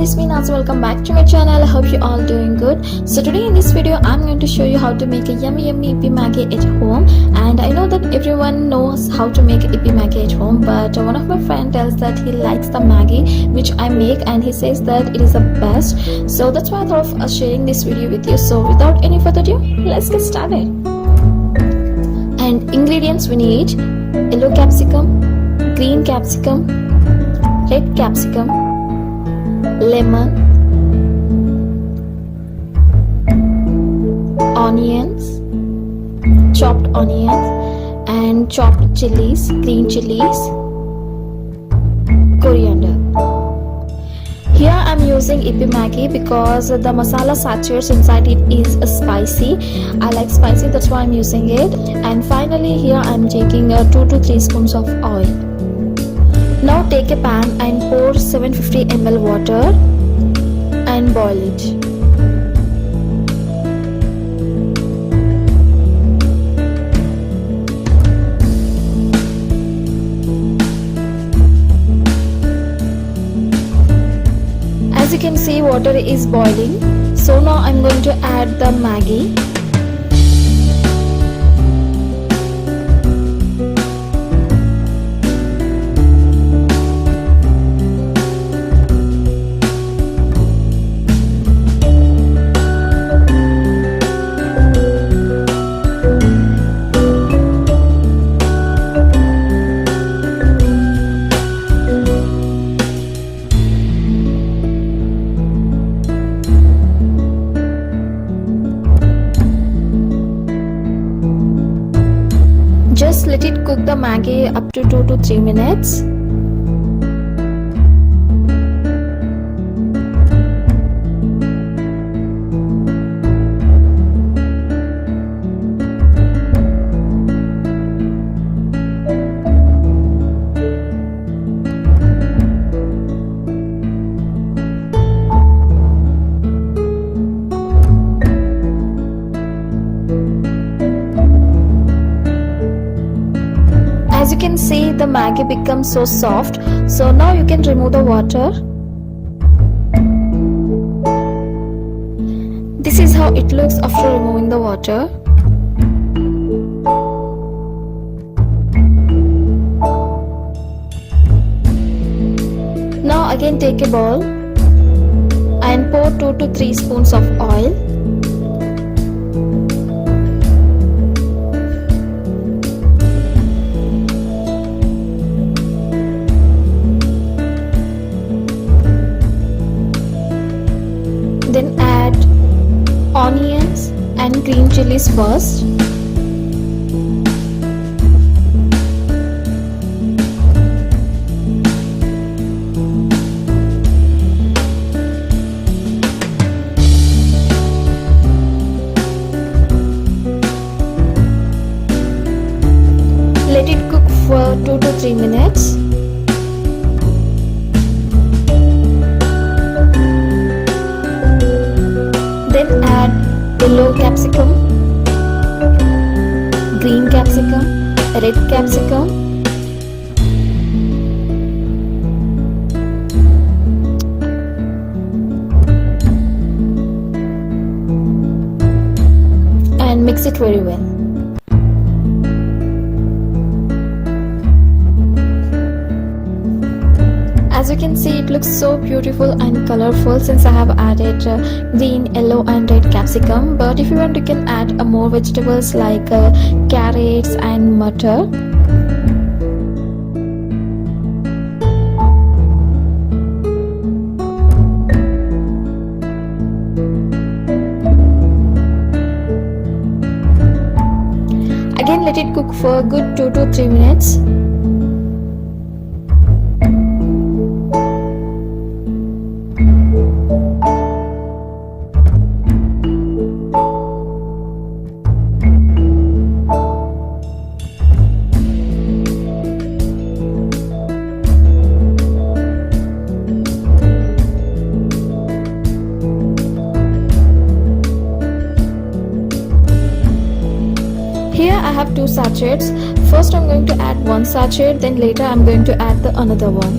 this is me Naz. Welcome back to my channel. I hope you all doing good. So today in this video I'm going to show you how to make a yummy Ippy Maggi at home. And I know that everyone knows how to make Ippy Maggi at home, but one of my friend tells that he likes the Maggi which I make, and he says that it is the best. So that's why I thought of sharing this video with you. So without any further ado, let's get started. And ingredients we need: yellow capsicum, green capsicum, red capsicum, lemon, onions, chopped onions, and chopped chilies, green chilies, coriander. Here I'm using Ippy Maggi because the masala sachets inside it is spicy. I like spicy, that's why I'm using it. And finally here I'm taking 2 to 3 spoons of oil. Now take a pan and pour 750 ml water and boil it. As you can see, water is boiling. So now I'm going to add the Maggi. Just let it cook the Maggi up to 2 to 3 minutes. As you can see, the Maggi becomes so soft. So now you can remove the water. This is how it looks after removing the water. Now again take a bowl and pour 2 to 3 spoons of oil. Then add onions and green chilies first. Let it cook for 2 to 3 minutes. Then add yellow capsicum, green capsicum, red capsicum, and mix it very well. As you can see, it looks so beautiful and colorful since I have added green, yellow and red capsicum. But if you want, you can add more vegetables like carrots and mutton. Again, let it cook for a good 2 to 3 minutes. Here I have 2 sachets. First I'm going to add 1 sachet, then later I'm going to add the another one.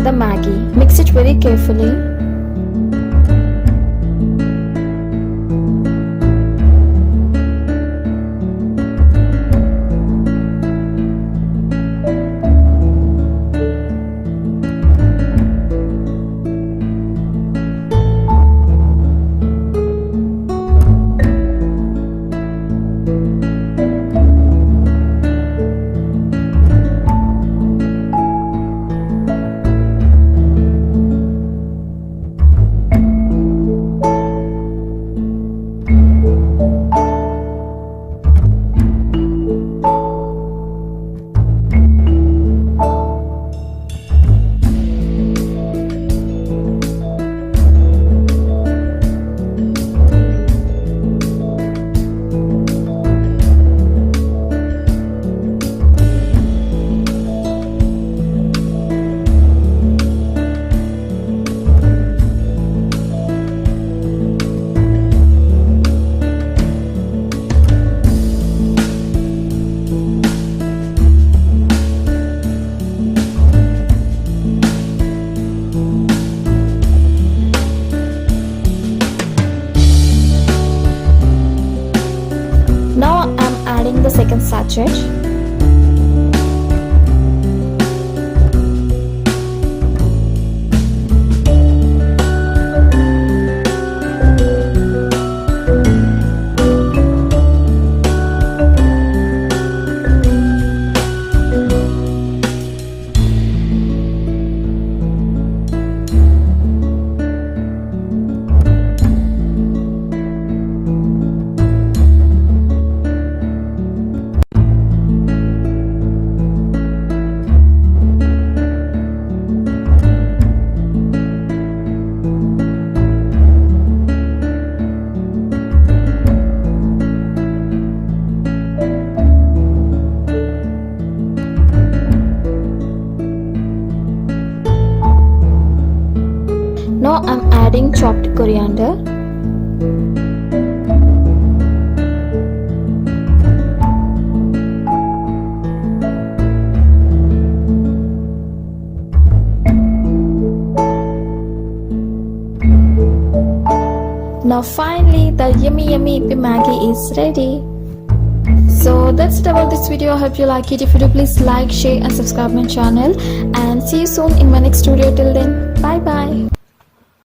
the Maggi. Mix it very carefully. Now I'm adding the second sachet. Now I'm adding chopped coriander. Now finally the yummy Yippee Maggi is ready. So that's it about this video. I hope you like it. If you do, please like, share and subscribe my channel, and see you soon in my next video. Till then, bye bye.